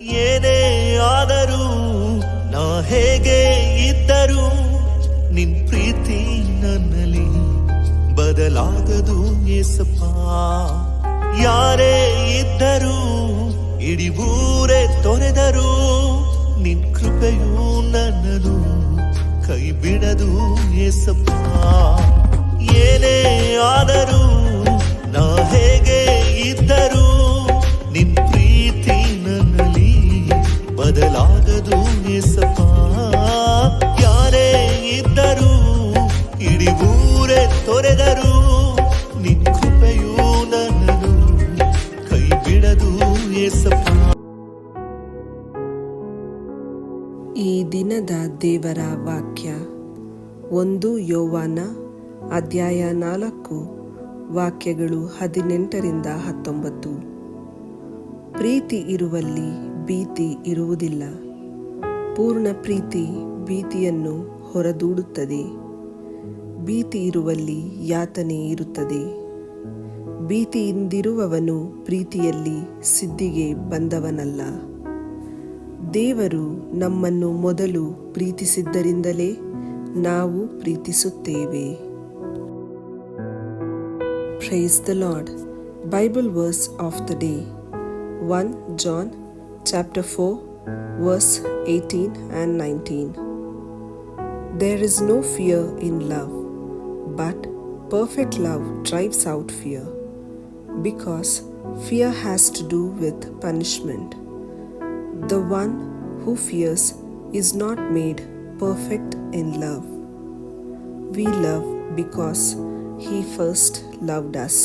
ಏನೇ ಆದರೂ ನಾ ಹೇಗೆ ಇದ್ದರೂ ನಿನ್ ಪ್ರೀತಿ ನನ್ನಲ್ಲಿ ಬದಲಾಗದು ಏಸಪ್ಪ. ಯಾರೇ ಇದ್ದರೂ ಇಡೀ ಊರೇ ತೊರೆದರೂ ನಿನ್ ಕೃಪೆಯು ನನ್ನನು ಕೈ ಬಿಡದು ಏಸಪ್ಪ. ಏನೇ ಆದರೂ ನಾ ಹೇಗೆ ಇದ್ದರೂ ನಿನ್ ಪ್ರೀತಿ ನನ್ನಲ್ಲಿ ಬದಲಾಗದು ಏಸಪ್ಪ. ಯಾರೇ ಇದ್ದರೂ ಇಡೀ ಊರೇ ತೊರೆದರೂ ನಿನ್ ಕೃಪೆಯು ನನ್ನನು ಕೈ ಬಿಡದು ಏಸಪ್ಪ. ಈ ದಿನದ ದೇವರ ವಾಕ್ಯ 1 ಯೋವಾನ ಅಧ್ಯಾಯ 4 ವಾಕ್ಯಗಳು 18ರಿಂದ 19. ಪ್ರೀತಿ ಇರುವಲ್ಲಿ ಭೀತಿ ಇರುವುದಿಲ್ಲ. ಪೂರ್ಣ ಪ್ರೀತಿ ಭೀತಿಯನ್ನು ಹೊರದೂಡುತ್ತದೆ. ಭೀತಿ ಇರುವಲ್ಲಿ ಯಾತನೆ ಇರುತ್ತದೆ. ಭೀತಿಯಿಂದಿರುವವನು ಪ್ರೀತಿಯಲ್ಲಿ ಸಿದ್ಧಿಗೆ ಬಂದವನಲ್ಲ. ದೇವರು ನಮ್ಮನ್ನು ಮೊದಲು ಪ್ರೀತಿಸಿದ್ದರಿಂದಲೇ ನಾವು ಪ್ರೀತಿಸುತ್ತೇವೆ. Praise the Lord. Bible verse of the day, 1 John chapter 4 verse 18 and 19. There is no fear in love, but perfect love drives out fear, because fear has to do with punishment. The one who fears is not made perfect in love. We love because He first loved us.